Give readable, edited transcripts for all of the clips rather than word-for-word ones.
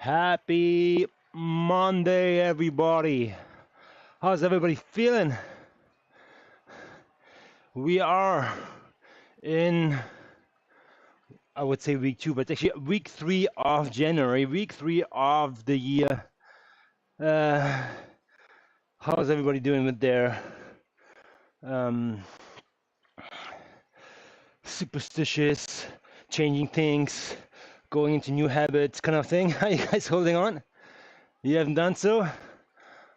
Happy Monday, everybody. How's everybody feeling? We are in, I would say week 2, but it's actually week 3 of January, week 3 of the year. How's everybody doing with their superstitious, changing things, going into new habits kind of thing? Are you guys holding on? You haven't done so?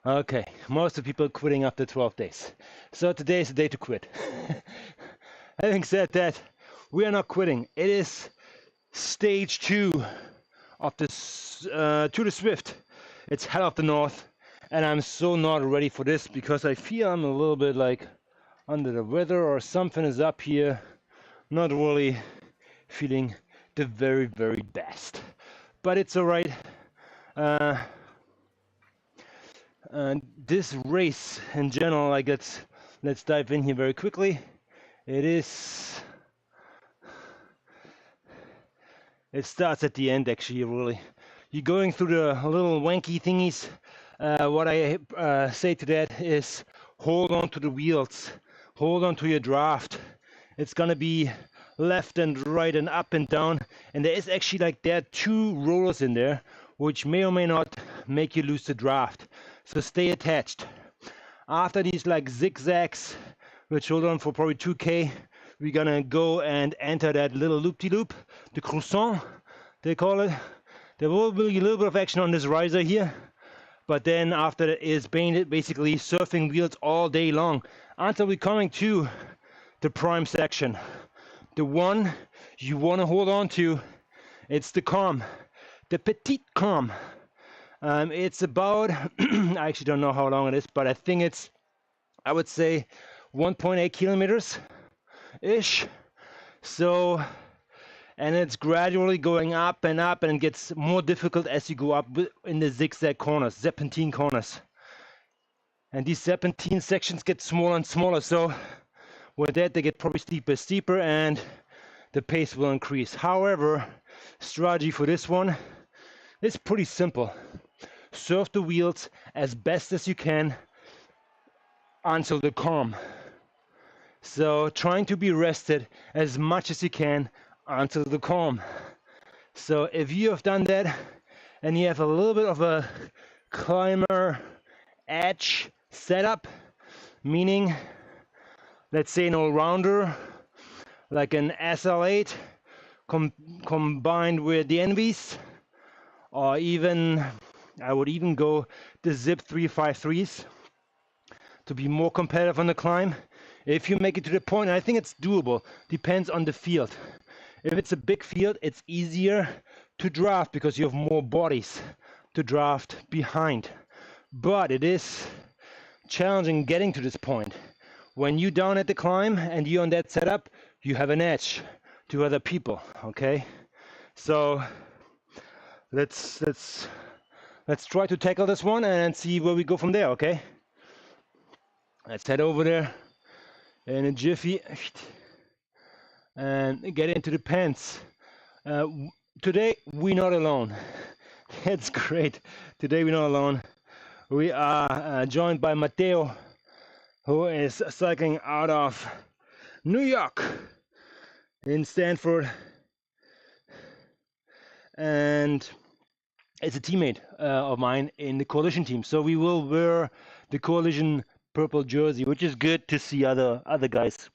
Okay, most of the people are quitting after 12 days. So today is the day to quit. Having said that, we are not quitting. It is stage 2 of this to the Zwift. It's hell of the north, and I'm so not ready for this because I feel I'm a little bit like under the weather or something is up here. Not really feeling the very, very best. But it's alright. And this race in general, let's dive in here very quickly. It starts at the end actually, really. You're going through the little wanky thingies. What I say to that is hold on to the wheels, hold on to your draft. It's gonna be left and right and up and down, and there are 2 rollers in there which may or may not make you lose the draft. So stay attached. After these like zigzags, which hold on for probably 2K, we're gonna go and enter that little loop-de-loop, the croissant, they call it. There will be a little bit of action on this riser here, but then after that is basically surfing wheels all day long until we're coming to the prime section. The one you want to hold on to, it's the calm, the petite calm. It's about, I actually don't know how long it is, but I think I would say 1.8 kilometers-ish. So, and it's gradually going up and it gets more difficult as you go up in the zigzag corners, serpentine corners. And these serpentine sections get smaller and smaller, so with that they get probably steeper and the pace will increase. However, strategy for this one is pretty simple. Surf the wheels as best as you can until the calm. So trying to be rested as much as you can until the calm. So if you have done that and you have a little bit of a climber edge setup, meaning let's say an all-rounder like an SL8 combined with the Envies, or even I would even go the Zip 353s to be more competitive on the climb. If you make it to the point, and I think it's doable, depends on the field. If it's a big field, it's easier to draft because you have more bodies to draft behind. But it is challenging getting to this point. When you're down at the climb and you're on that setup, you have an edge to other people, okay? So let's try to tackle this one and see where we go from there, okay? Let's head over there in a jiffy and get into the pants. Today we're not alone. That's great. Today we're not alone. We are joined by Matteo, who is cycling out of New York in Stanford, and it's a teammate of mine in the coalition team. So we will wear the coalition purple jersey, which is good to see other guys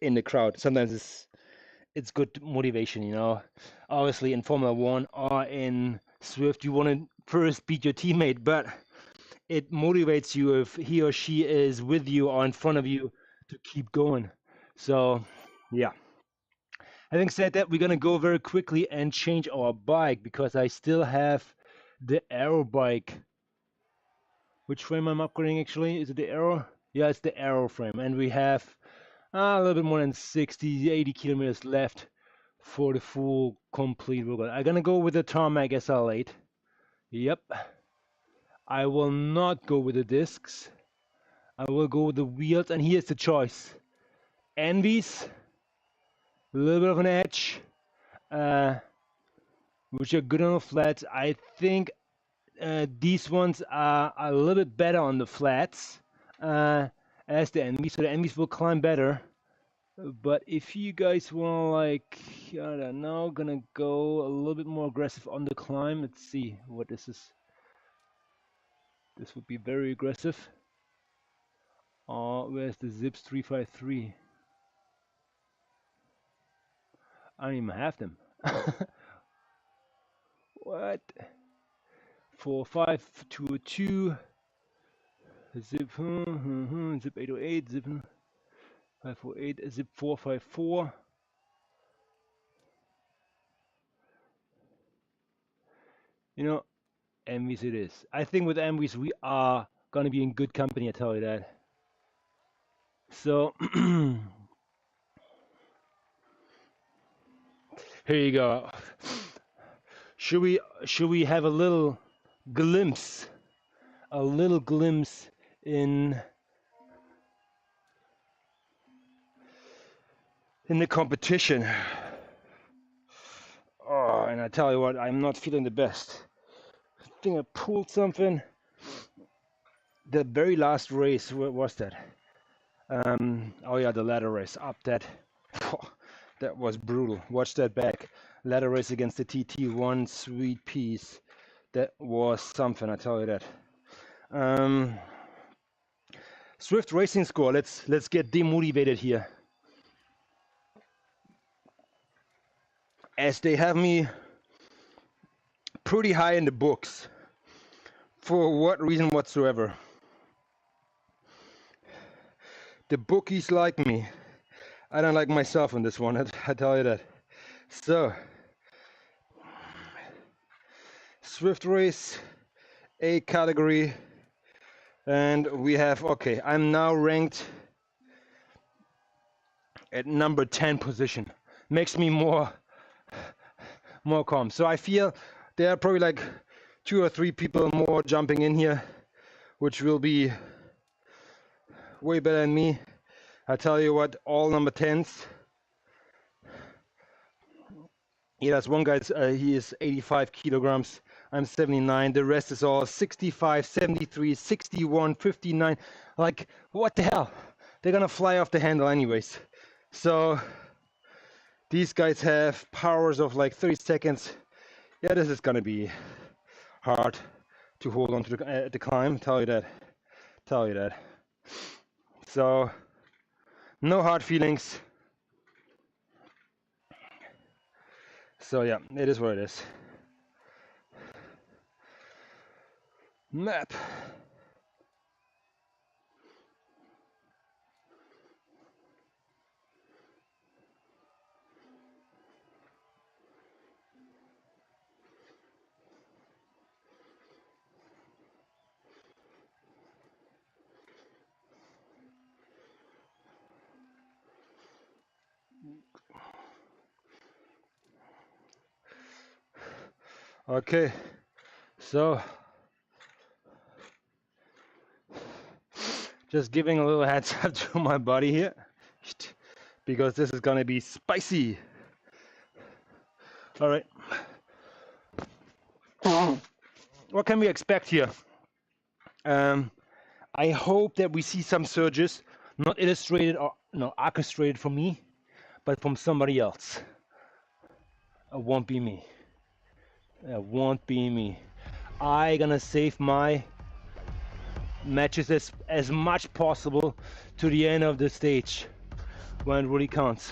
in the crowd. Sometimes it's good motivation, you know. Obviously in Formula 1 or in Zwift, you want to first beat your teammate, but it motivates you if he or she is with you or in front of you to keep going. So yeah, having said that, we're gonna go very quickly and change our bike because I still have the Aero bike. Which frame I'm upgrading actually? Is it the Aero? Yeah, it's the Aero frame, and we have a little bit more than 80 kilometers left for the full complete workout. I'm gonna go with the Tarmac SL8. Yep. I will not go with the discs. I will go with the wheels, and here's the choice. Envies, a little bit of an edge, which are good on the flats. I think these ones are a little bit better on the flats as the enemies, so the enemies will climb better. But if you guys want, like, I don't know, gonna go a little bit more aggressive on the climb. Let's see what this is. This would be very aggressive. Where's the Zips 353? I don't even have them. What? 45202. Zip, zip 808, zip 548, zip 454. You know, Envies it is. I think with Envies we are gonna be in good company, I tell you that. So here you go. Should we have a little glimpse in the competition? Oh, and I tell you what, I'm not feeling the best. I think I pulled something. The very last race, what was that? Oh yeah, the ladder race. Up that. That was brutal. Watch that back. Ladder race against the TT1, sweet piece. That was something, I tell you that. Zwift racing score. Let's get demotivated here. As they have me pretty high in the books. For what reason whatsoever. The bookies like me. I don't like myself on this one, I tell you that. So, Zwift race, A category, and we have, okay, I'm now ranked at number 10 position. Makes me more calm. So I feel there are probably like 2 or 3 people more jumping in here, which will be way better than me. I tell you what, all number 10s. Yeah, there's one guy, he is 85 kilograms. I'm 79. The rest is all 65, 73, 61, 59. Like, what the hell? They're gonna fly off the handle anyways. So these guys have powers of like 30 seconds. Yeah, this is gonna be hard to hold on to the climb. Tell you that. So no hard feelings. So yeah, it is what it is. Map. Okay, so just giving a little heads up to my body here, because this is gonna be spicy. All right, what can we expect here? I hope that we see some surges, not illustrated or orchestrated from me, but from somebody else. It won't be me. It won't be me. I gonna save my matches as much possible to the end of the stage when it really counts.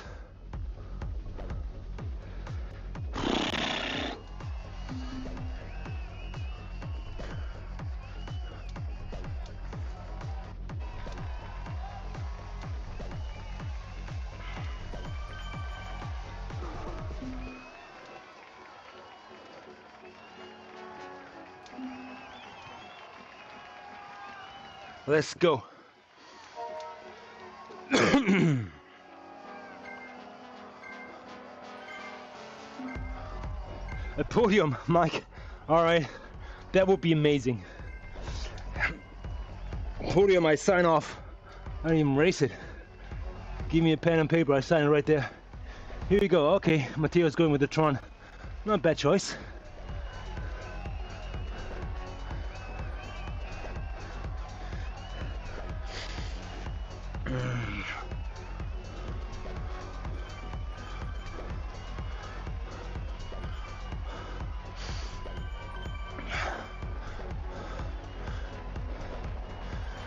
Let's go. A podium, Mike. All right, that would be amazing. Podium, I sign off. I don't even race it. Give me a pen and paper, I sign it right there. Here we go. Okay, Matteo's going with the Tron. Not a bad choice.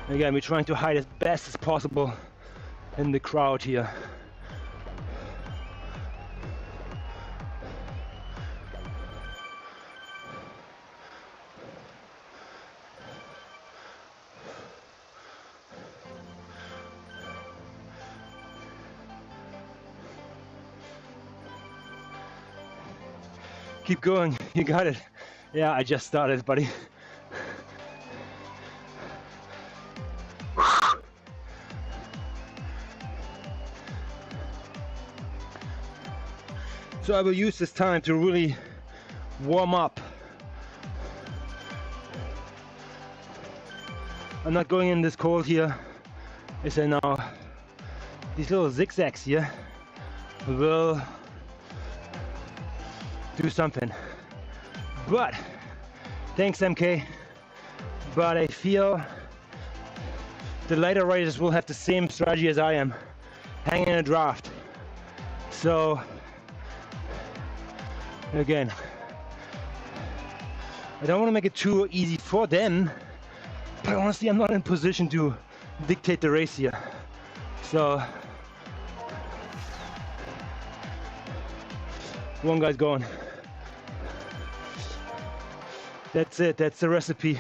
Again, we're trying to hide as best as possible in the crowd here. Keep going, you got it. Yeah, I just started, buddy. So I will use this time to really warm up. I'm not going in this cold here. I say now, these little zigzags here will do something. But, thanks MK, but I feel the lighter riders will have the same strategy as I am, hanging in a draft. So, again, I don't want to make it too easy for them, but honestly I'm not in position to dictate the race here. So, one guy's going. That's it, that's the recipe.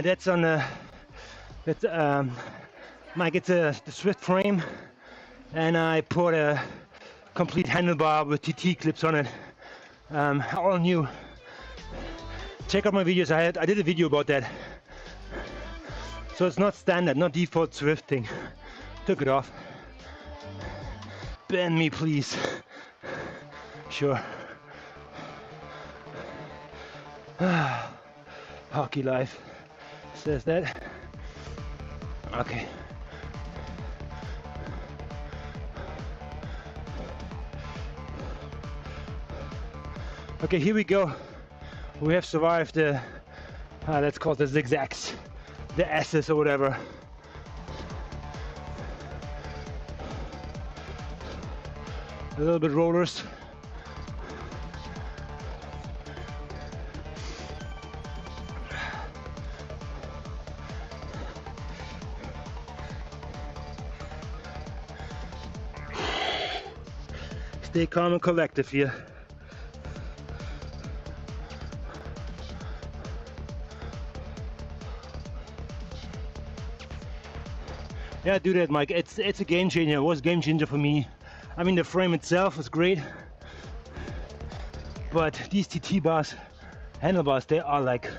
That's on the, that's Mike, it's the Zwift frame, and I put a complete handlebar with TT clips on it, all new. Check out my videos, I did a video about that. So it's not standard, not default Zwift thing. Took it off. Ban me please. Sure. Hockey life says that. Okay. Okay, here we go. We have survived the, let's call it the zigzags, the S's or whatever. A little bit rollers. Stay calm and collective here. Yeah, do that, Mike. It's a game changer. It was a game changer for me. I mean, the frame itself is great, but these TT bars, handlebars, they are like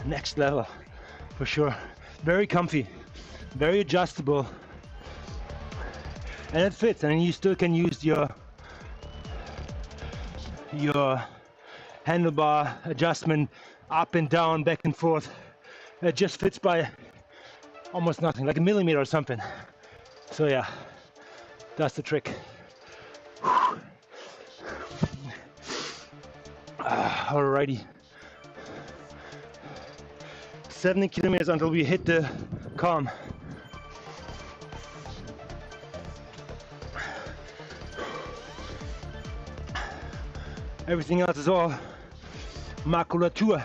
next level for sure. Very comfy, very adjustable, and it fits. And you still can use your handlebar adjustment up and down, back and forth. It just fits by almost nothing, like a millimeter or something. So yeah, that's the trick. Alrighty. 70 kilometers until we hit the calm. Everything else is all maculature.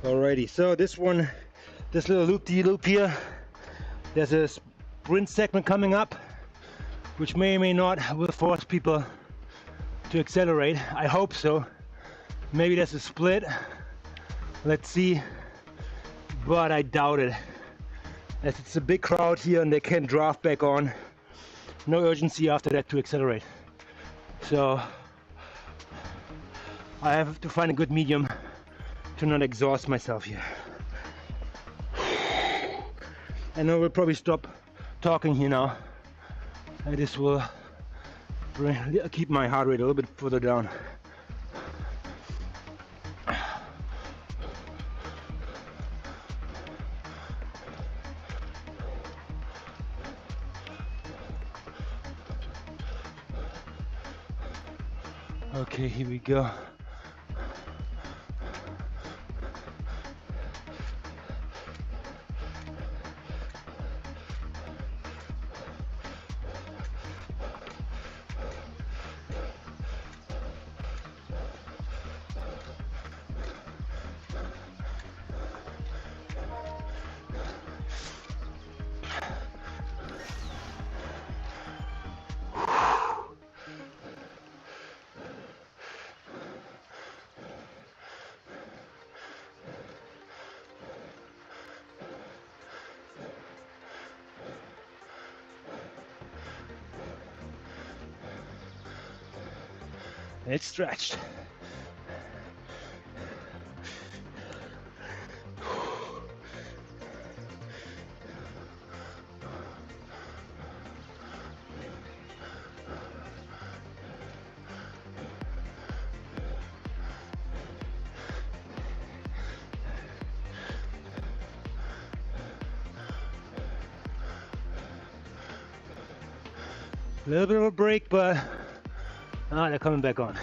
Alrighty, so this little loop-de-loop here, there's a sprint segment coming up, which may or may not will force people to accelerate. I hope so. Maybe there's a split. Let's see, but I doubt it. As it's a big crowd here and they can draft back on. No urgency after that to accelerate. So I have to find a good medium to not exhaust myself here. And I will probably stop talking here now. And this will keep my heart rate a little bit further down. Okay, here we go. It's stretched. A little bit of a break, but they're coming back on.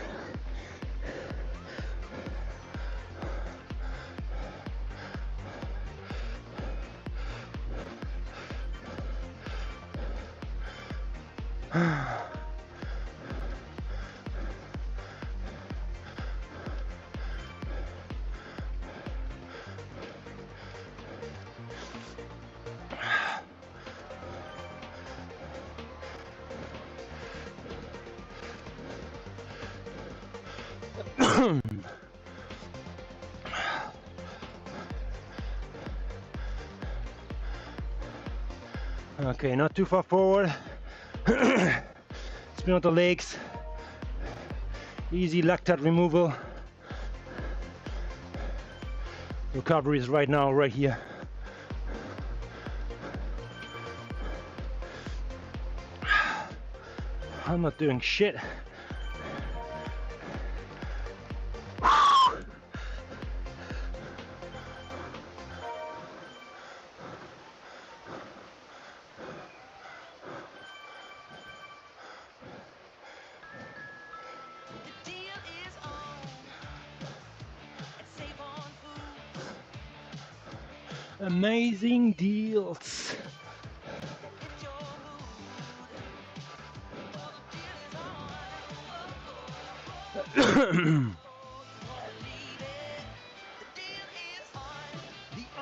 Okay, not too far forward. Spin out the legs. Easy lactate removal. Recovery is right now, right here. I'm not doing shit. Amazing deals. The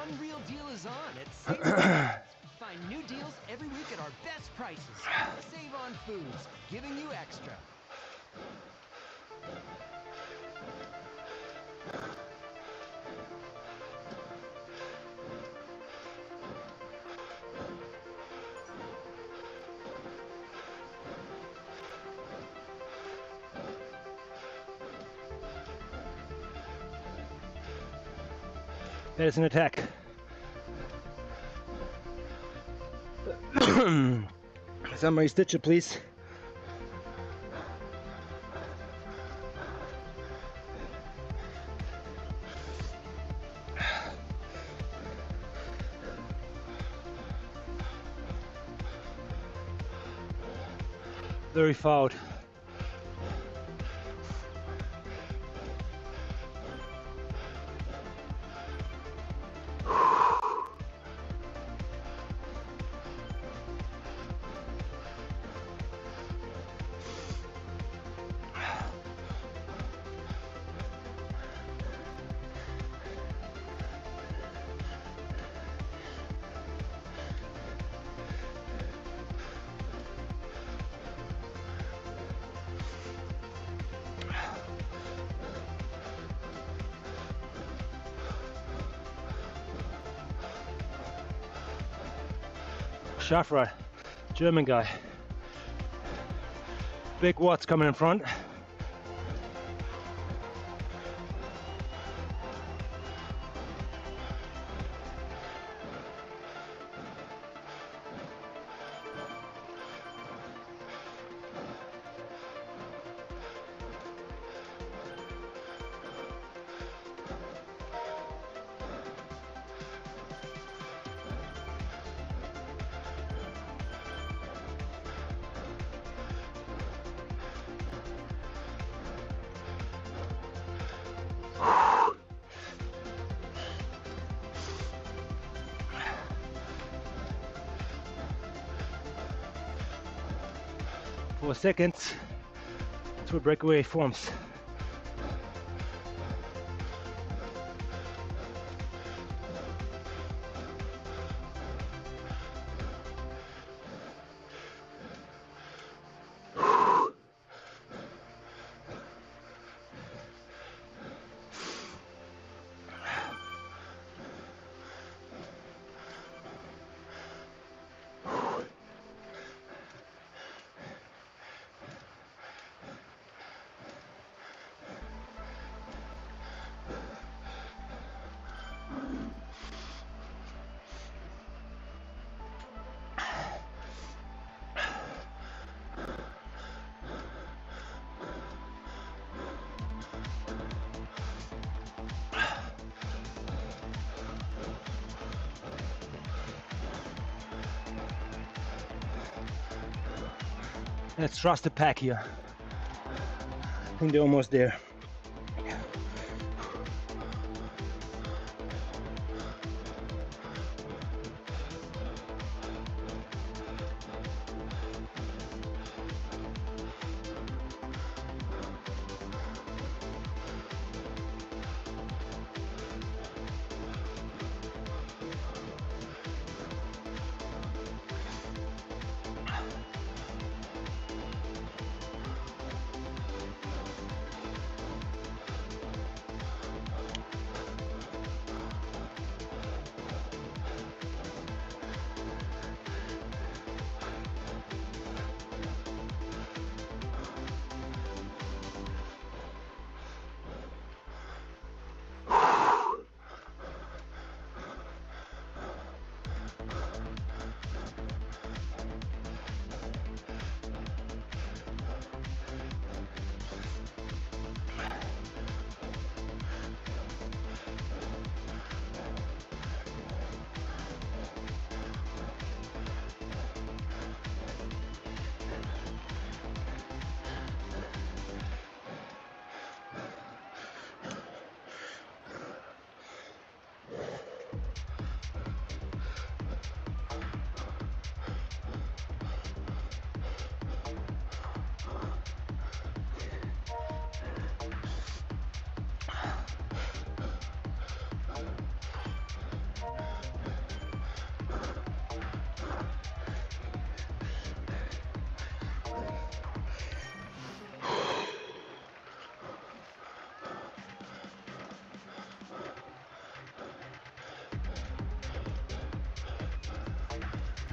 unreal deal is on at ZwiftRaceCraft. Find new deals every week at our best prices. Save on foods, giving you extra. That is an attack. Somebody stitch it, please. Very fouled. Schaffer, German guy. Big watts coming in front. For seconds to breakaway forms. Let's trust the pack here. I think they're almost there.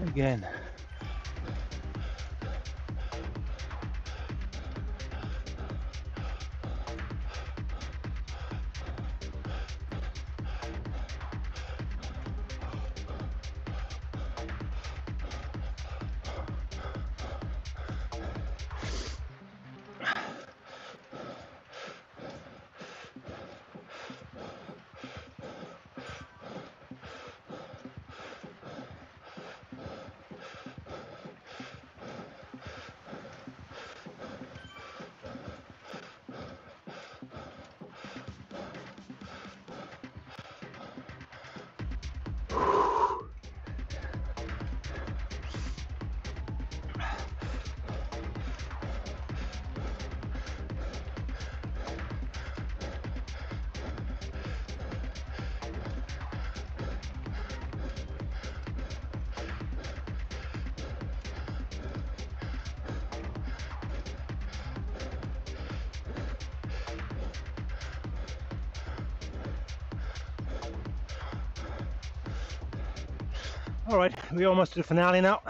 Again. All right, we're almost to the finale now.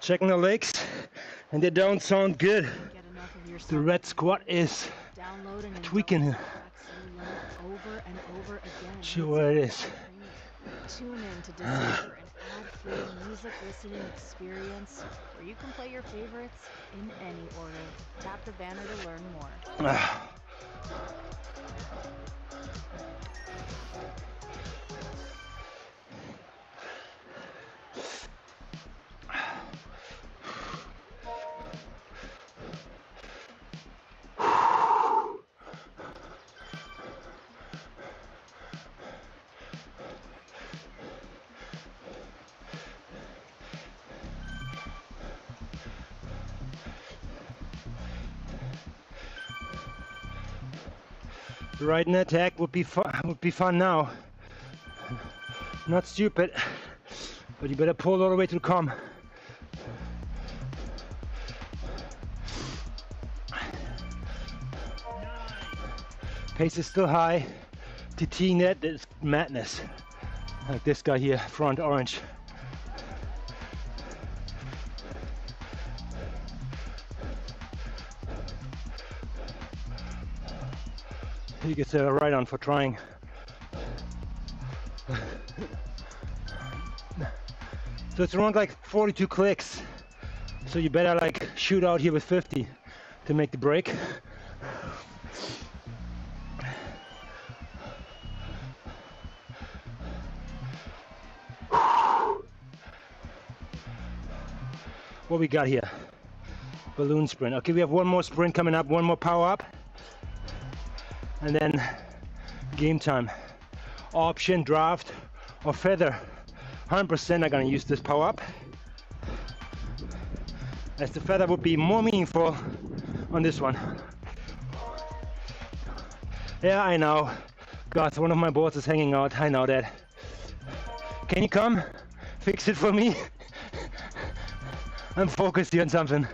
Checking the legs, and they don't sound good. The red squat is tweaking. Over and over again. Sure it is. Tune in to discover an ad-free music listening experience where you can play your favorites in any order. Tap the banner to learn more. Riding attack would be fun now. Not stupid, but you better pull all the way to the com. Pace is still high. TT net is madness. Like this guy here, front orange. He gets a right on for trying. So it's around like 42 clicks. So you better like shoot out here with 50 to make the break. What we got here? Balloon sprint. Okay, we have one more sprint coming up, one more power up. And then game time. Option, draft, or feather. 100% I'm gonna use this power up, as the feather would be more meaningful on this one. Yeah, I know. God, one of my boards is hanging out. I know that. Can you come? Fix it for me? I'm focused here on something.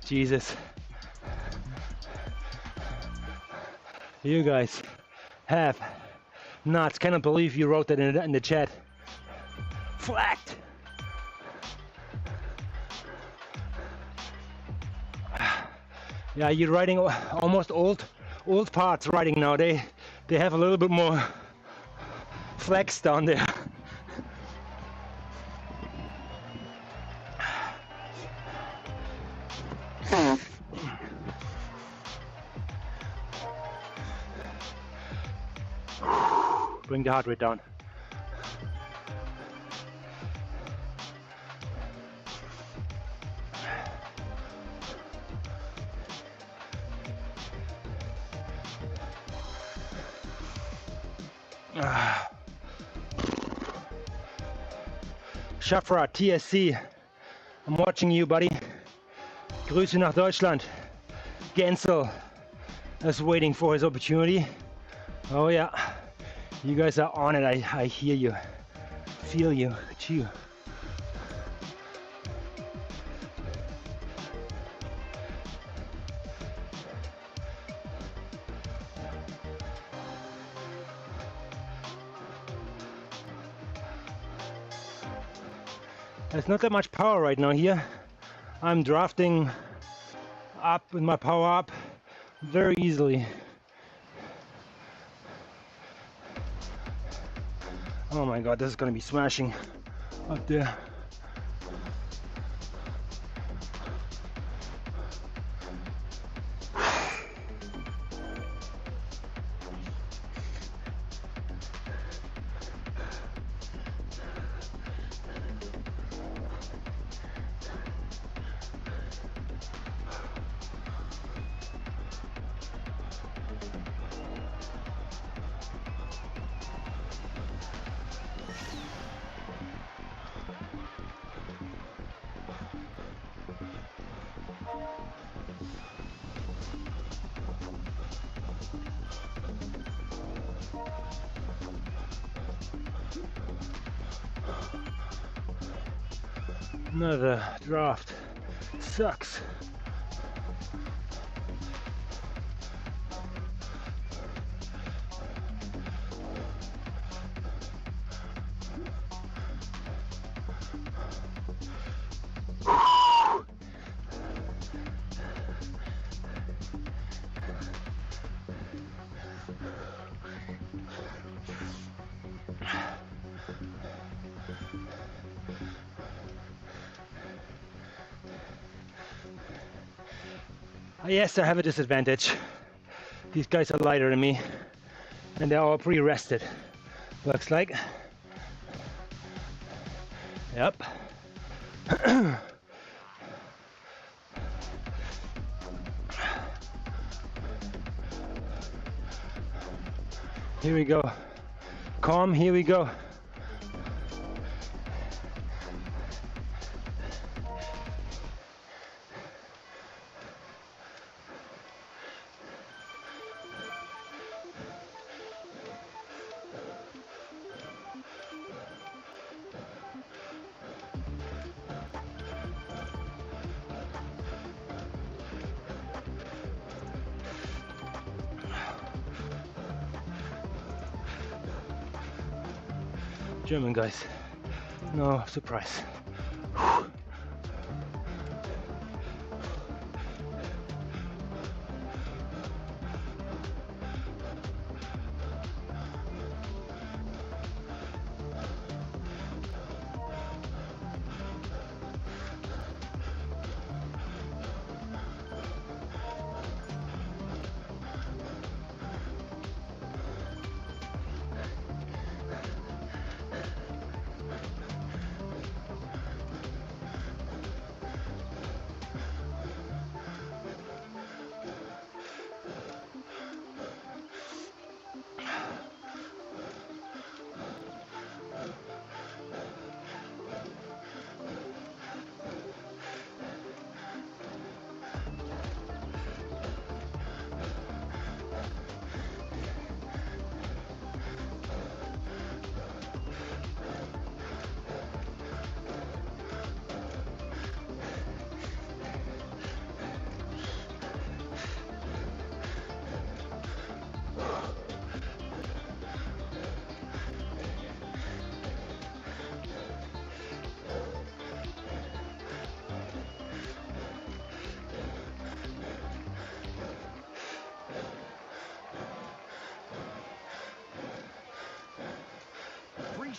Jesus. You guys have nuts. Cannot believe you wrote that in the chat. Flacked. Yeah, you're writing almost old parts writing now. They have a little bit more flex down there. Bring the heart rate down. Schafra, TSC, I'm watching you, buddy. Grüße nach Deutschland. Gensel is waiting for his opportunity. Oh yeah, you guys are on it. I hear you, feel you, chew. There's not that much power right now here. I'm drafting up with my power up very easily. Oh my god, this is gonna be smashing up there. Another draft. Sucks. Yes, I have a disadvantage. These guys are lighter than me, and they're all pre-rested. Looks like. Yep. Here we go. Calm, here we go. German guys, no surprise.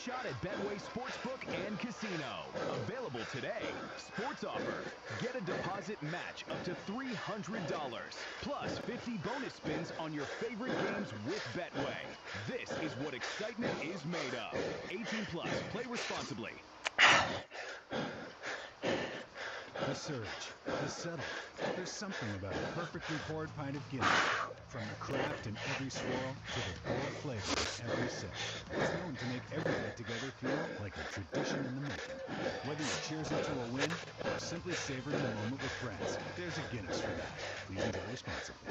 Shot at Betway Sportsbook and Casino. Available today. Sports offer. Get a deposit match up to $300. Plus 50 bonus spins on your favorite games with Betway. This is what excitement is made of. 18 plus. Play responsibly. The surge, the settle. There's something about a perfectly poured pint of Guinness. From the craft in every swirl to the bold flavor in every sip. It's known to make every get together feel like a tradition in the making. Whether you cheers it to a win or simply savor the moment with friends, there's a Guinness for that. Please enjoy responsibly.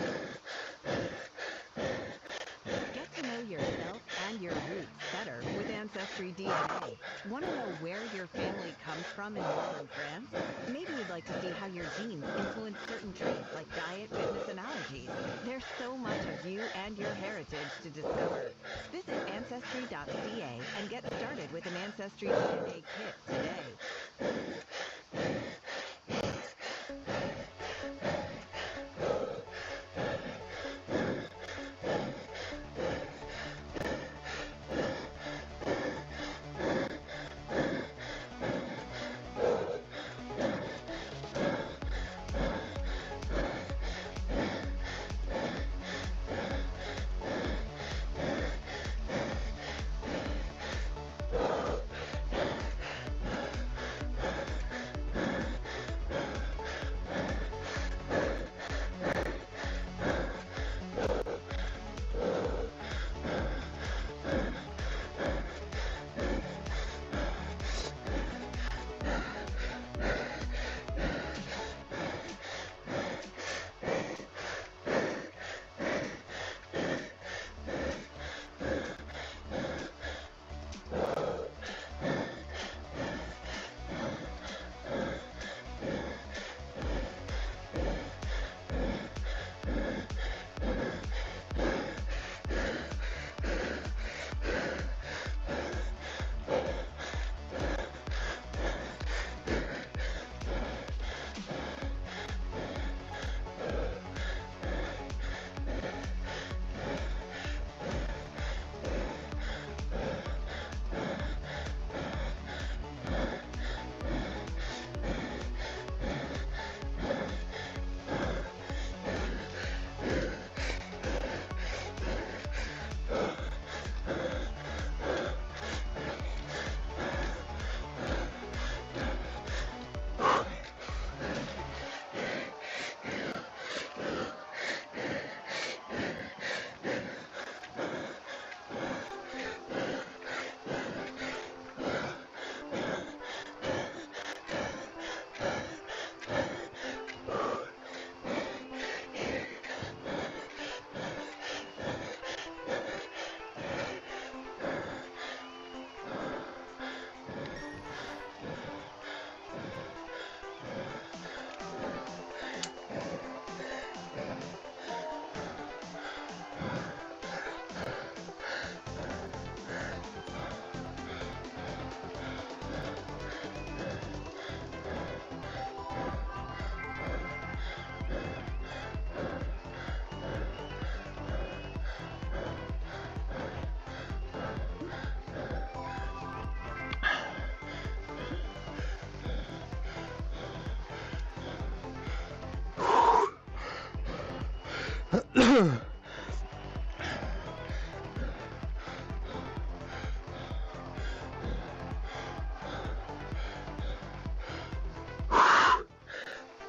Get to know yourself and your roots better with Ancestry DNA. Want to know where your family comes from in northern France? Maybe you'd like to see how your genes influence certain traits like diet, fitness, and allergies. There's so much of you and your heritage to discover. Visit Ancestry.ca and get started with an Ancestry DNA kit today.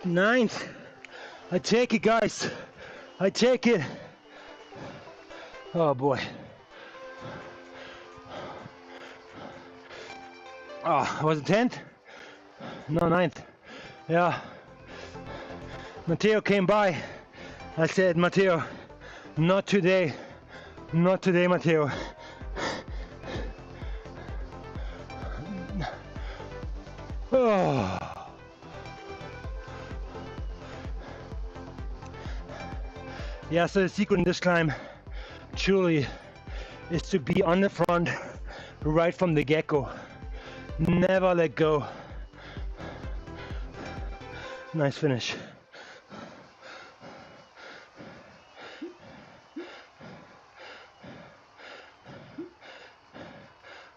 Ninth. I take it, guys. I take it. Oh boy. Oh, was it 10th? No, 9th. Yeah. Matteo came by. I said, Matteo, not today. Not today, Matteo. Oh. Yeah, so the secret in this climb truly is to be on the front right from the get-go. Never let go. Nice finish.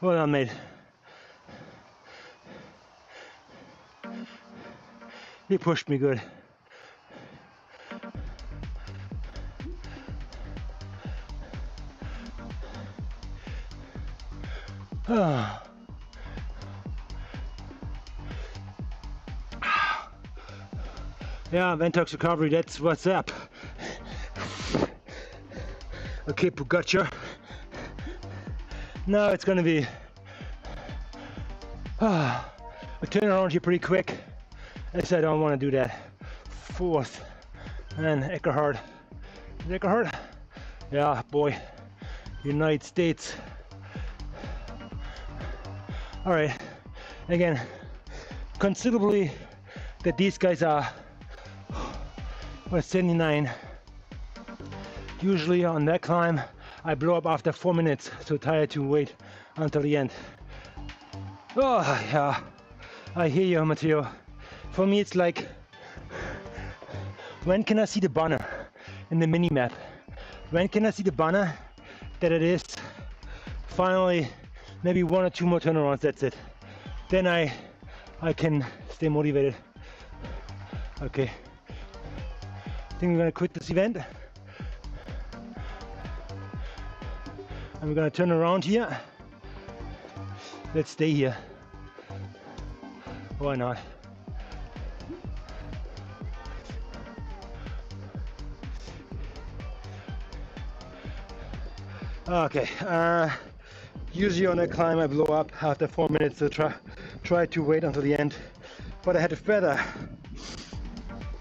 Well done, mate. You pushed me good. Oh. Yeah, Ventox recovery, that's what's up. Okay, Pugacha. Now it's gonna be a turnaround here pretty quick. I said I don't want to do that. 4th. And Eckerhard. Eckerhard? Yeah, boy. United States. Alright. Again, considerably that these guys are 79. Usually on that climb I blow up after 4 minutes, so tired to wait until the end. Oh yeah, I hear you, Matteo. For me it's like, when can I see the banner in the mini map? When can I see the banner that it is finally maybe 1 or 2 more turnarounds, that's it. Then I can stay motivated. Okay. I think we're gonna quit this event. And we're gonna turn around here. Let's stay here. Why not? Okay. Usually on that climb I blow up after 4 minutes, so try to wait until the end. But I had a feather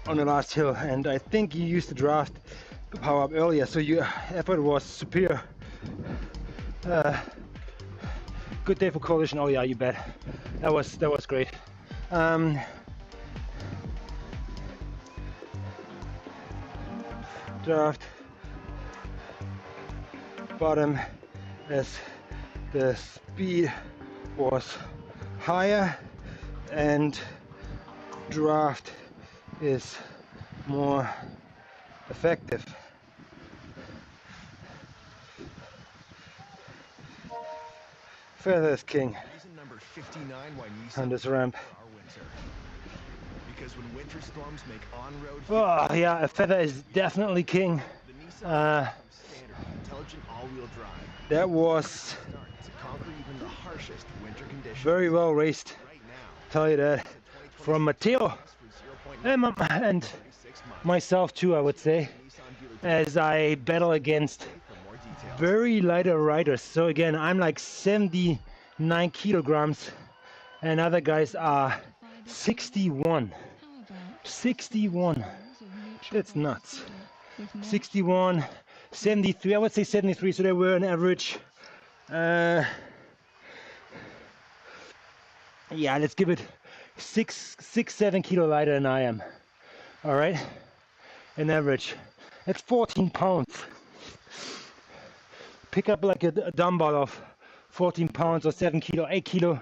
on the last hill, and I think you used the draft power up earlier, so your effort was superior. Good day for coalition. Oh yeah, you bet. That was great. Draft bottom as the speed was higher, and draft is more effective. Feather is king on this ramp. Because when winter storms make on-road, Oh yeah, a feather is definitely king. standard intelligent all-wheel drive That was to conquer even the harshest winter conditions. very well raced. Right now, Tell you that. From Matteo and myself too, I would say, as I battle against very lighter riders. So again, I'm like 79 kilograms and other guys are 61. 61. That's nuts. 61, 73, I would say 73, so they were an average. Yeah, let's give it 7 kilo lighter than I am. All right, an average. That's 14 pounds. Pick up like a dumbbell of 14 pounds or 7 kilo, 8 kilo,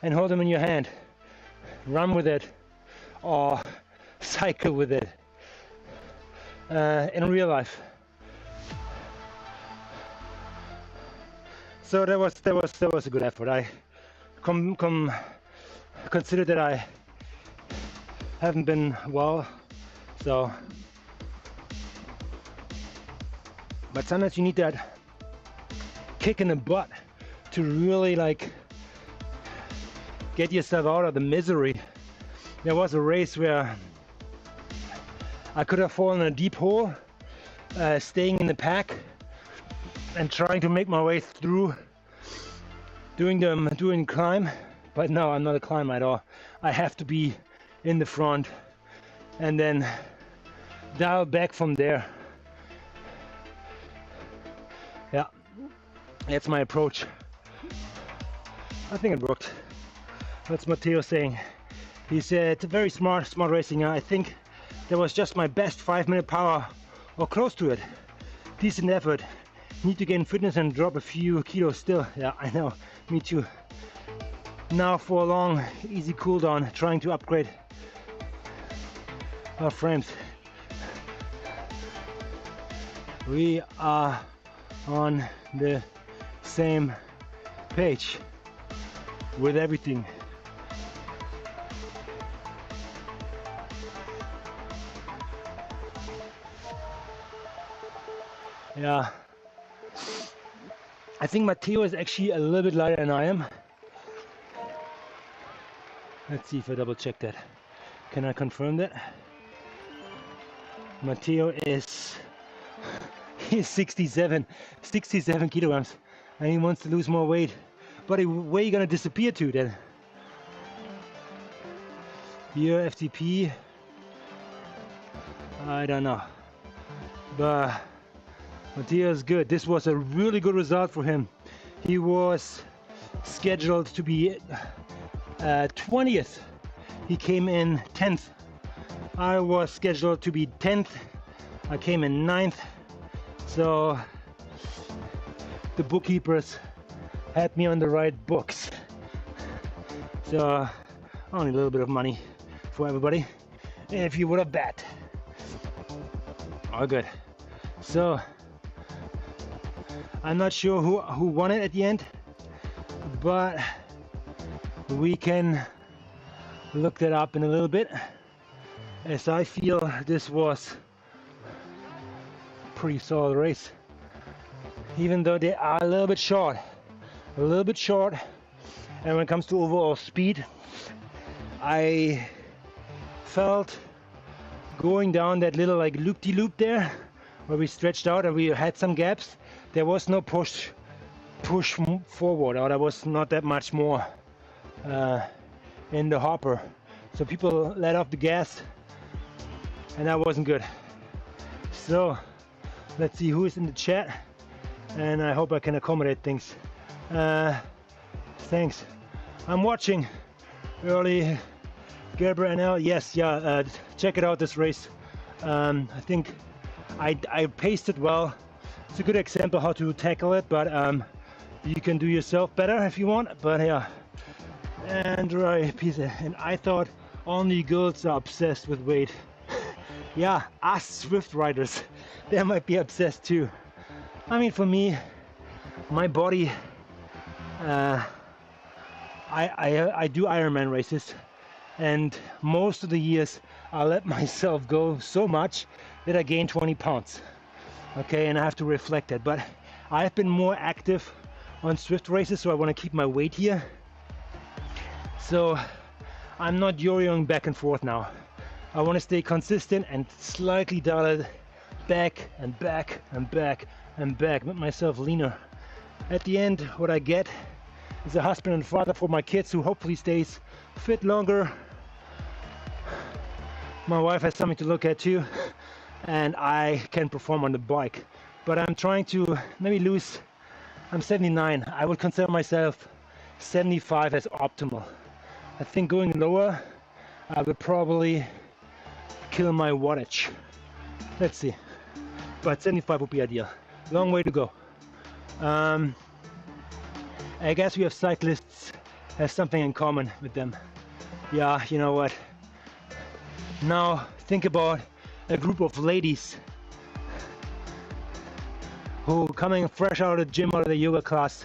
and hold them in your hand. Run with it or cycle with it in real life. So that was a good effort. I consider that I haven't been well, so But sometimes you need that kick in the butt to really like get yourself out of the misery. There was a race where I could have fallen in a deep hole, staying in the pack and trying to make my way through doing climb, but no, I'm not a climber at all. I have to be in the front and then dial back from there. Yeah, that's my approach. I think it worked. That's Matteo saying. He said, very smart racing. I think that was just my best 5-minute power or close to it. Decent effort. Need to gain fitness and drop a few kilos still. Yeah, I know, me too. Now for a long, easy cool down, trying to upgrade our frames. We are on the same page with everything. Yeah, I think Matteo is actually a little bit lighter than I am. Let's see if I double check that. Can I confirm that? Matteo is he's 67 kilograms and he wants to lose more weight. But where are you gonna disappear to then? Here, FTP, I don't know. But Matteo is good. This was a really good result for him. He was scheduled to be 20th. He came in 10th. I was scheduled to be 10th. I came in 9th. So the bookkeepers had me on the right books. So only a little bit of money for everybody. If you would have bet. All good. So I'm not sure who won it at the end, but we can look that up in a little bit, as I feel this was a pretty solid race, even though they are a little bit short, and when it comes to overall speed, I felt going down that little like loop-de-loop there, where we stretched out and we had some gaps, there was no push forward, or there was not that much more in the hopper. So people let off the gas and that wasn't good. So let's see who is in the chat, and I hope I can accommodate things. Thanks. I'm watching early Gerber NL. Yes, yeah, check it out, this race. I think I paced it well. It's a good example how to tackle it, but you can do yourself better if you want. But yeah, and I thought only girls are obsessed with weight. Yeah, us Zwift riders, they might be obsessed too. I mean, for me, my body, I do Ironman races, and most of the years I let myself go so much that I gain 20 pounds. Okay, and I have to reflect that, but I've been more active on Zwift races, so I want to keep my weight here. So I'm not yo-yoing back and forth now. I want to stay consistent and slightly dial it back and back and back and back, make myself leaner. At the end, what I get is a husband and father for my kids who hopefully stays fit longer. My wife has something to look at too, and I can perform on the bike. But I'm trying to maybe lose, I'm 79, I would consider myself 75 as optimal. I think going lower, I would probably kill my wattage. Let's see, but 75 would be ideal. Long way to go. I guess we have cyclists have something in common with them. Yeah, you know what? Now think about a group of ladies who coming fresh out of the gym, out of the yoga class,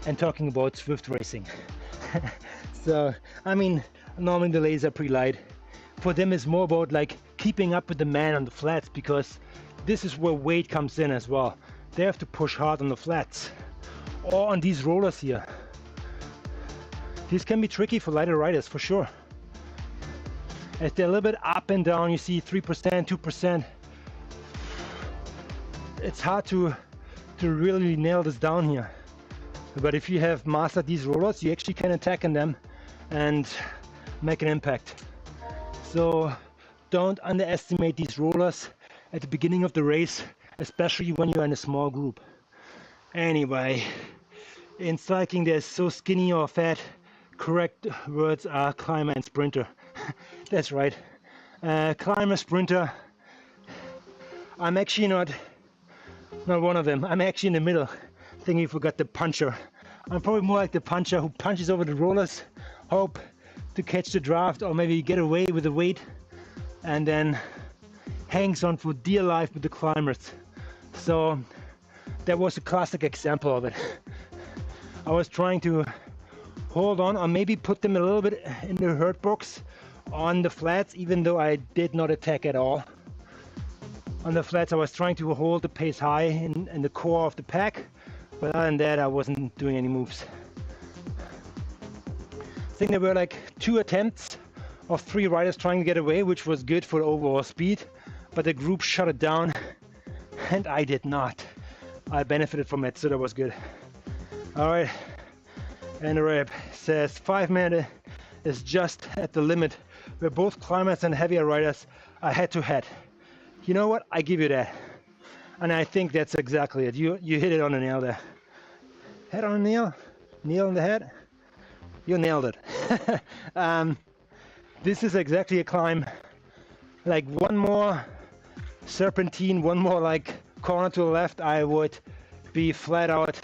and talking about Zwift racing. So, I mean, normally the ladies are pretty light. For them it's more about like keeping up with the man on the flats, because this is where weight comes in as well. They have to push hard on the flats or on these rollers here. These can be tricky for lighter riders for sure. As they're a little bit up and down, you see 3%, 2%. It's hard to really nail this down here. But if you have mastered these rollers, you actually can attack in them and make an impact. So don't underestimate these rollers at the beginning of the race, especially when you're in a small group. Anyway, in cycling there's so skinny or fat. Correct words are climber and sprinter. That's right. Climber, sprinter. I'm actually not one of them. I'm actually in the middle. I think you forgot the puncher. I'm probably more like the puncher who punches over the rollers, hope to catch the draft or maybe get away with the weight, and then hangs on for dear life with the climbers. So that was a classic example of it. I was trying to hold on or maybe put them a little bit in the hurt box on the flats, even though I did not attack at all. On the flats I was trying to hold the pace high in the core of the pack, but other than that I wasn't doing any moves. I think there were like 2 attempts of 3 riders trying to get away, which was good for the overall speed, but the group shut it down and I did not. I benefited from it, so that was good. Alright, and the rep says 5 minutes is just at the limit where both climbers and heavier riders are head to head. You know what? I give you that. And I think that's exactly it. You hit it on the nail there. Head on the nail? Nail on the head? You nailed it. This is exactly a climb. Like one more serpentine, one more like corner to the left, I would be flat out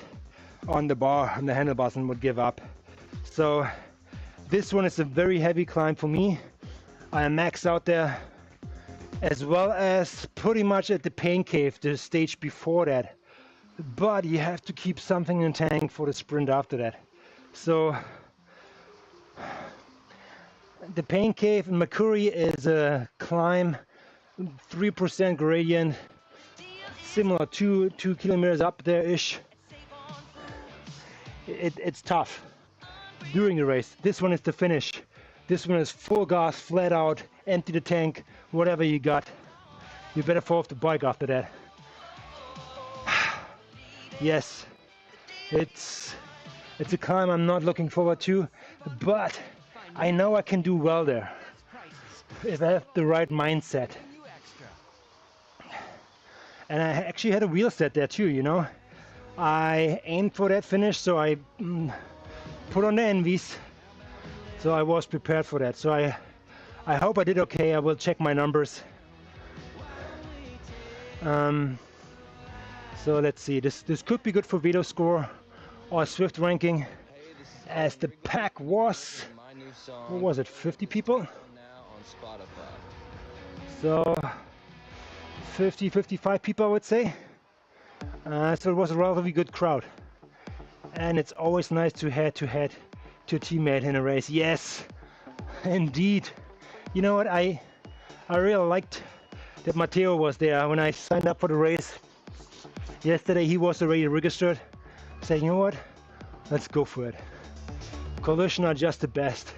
on the bar, on the handlebars, and would give up. So this one is a very heavy climb for me. I am maxed out there, as well as pretty much at the pain cave, the stage before that. But you have to keep something in the tank for the sprint after that. So the pain cave in Mercury is a climb, 3% gradient, similar 2 kilometers up there-ish. It's tough during the race. This one is the finish. This one is full gas, flat out, empty the tank, whatever you got. You better fall off the bike after that. Yes, it's a climb I'm not looking forward to, but I know I can do well there if I have the right mindset. And I actually had a wheel set there too, you know. I aimed for that finish, so I put on the envies, so I was prepared for that. So I hope I did okay. I will check my numbers. So let's see, this could be good for Veto score or Zwift ranking, as the pack was, what was it, 50 people? So 50, 55 people I would say. So it was a relatively good crowd. And it's always nice to head to a teammate in a race. Yes, indeed. You know what, I really liked that Matteo was there when I signed up for the race. Yesterday he was already registered. I said, you know what, let's go for it. Coalition are just the best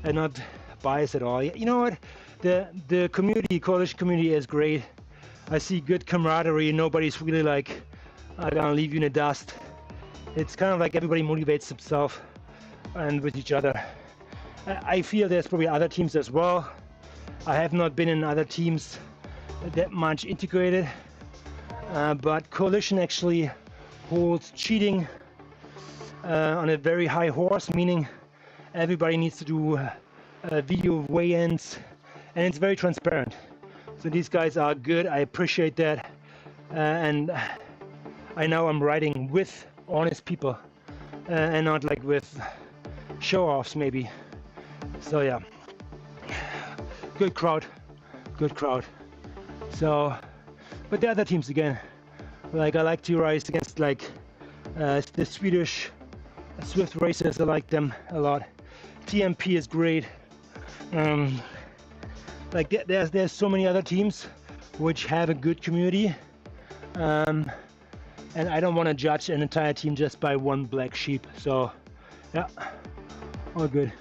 and not biased at all. You know what, the community, coalition community is great. I see good camaraderie. Nobody's really like, I'm gonna leave you in the dust. It's kind of like everybody motivates himself and with each other. I feel there's probably other teams as well. I have not been in other teams that much integrated, but coalition actually holds cheating on a very high horse, meaning everybody needs to do video weigh-ins, and it's very transparent. So these guys are good. I appreciate that, and I know I'm riding with honest people and not like with show-offs maybe. So yeah, good crowd. So, but the other teams again, like I like to race against like the Swedish Zwift racers. I like them a lot. TMP is great. Like there's so many other teams which have a good community, and I don't want to judge an entire team just by one black sheep. So yeah, all good.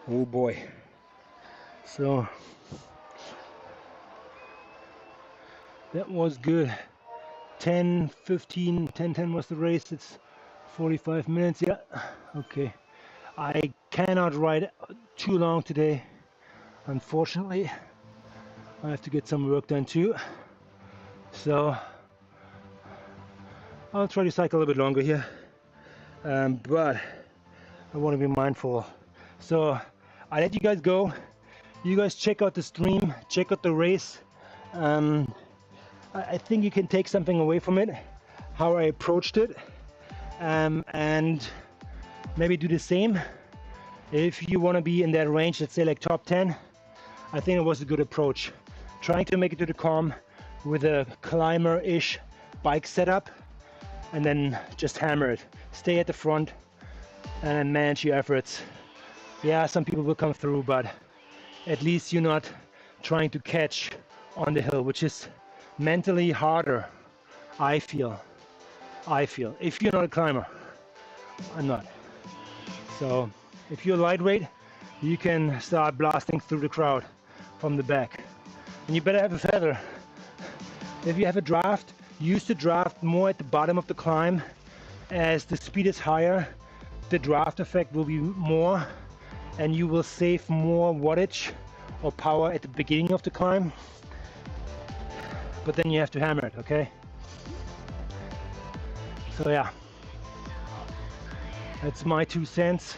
Oh boy. So that was good. 10:10 was the race. It's 45 minutes. Yeah, okay. I cannot ride too long today, unfortunately. I have to get some work done too. So I'll try to cycle a little bit longer here, but I want to be mindful. So I let you guys go. You guys check out the stream, check out the race. I think you can take something away from it, how I approached it, and maybe do the same. If you want to be in that range, let's say like top 10, I think it was a good approach. Trying to make it to the calm with a climber-ish bike setup, and then just hammer it. Stay at the front and manage your efforts. Yeah, some people will come through, but at least you're not trying to catch on the hill, which is mentally harder, I feel. If you're not a climber, I'm not. So if you're lightweight, you can start blasting through the crowd from the back. And you better have a feather. If you have a draft, use the draft more at the bottom of the climb. As the speed is higher, the draft effect will be more, and you will save more wattage or power at the beginning of the climb. But then you have to hammer it, okay? So yeah, that's my 2 cents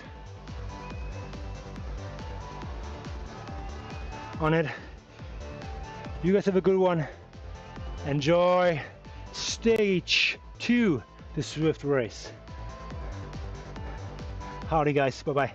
on it. You guys have a good one. Enjoy stage 2, the Zwift race. Howdy guys, bye-bye.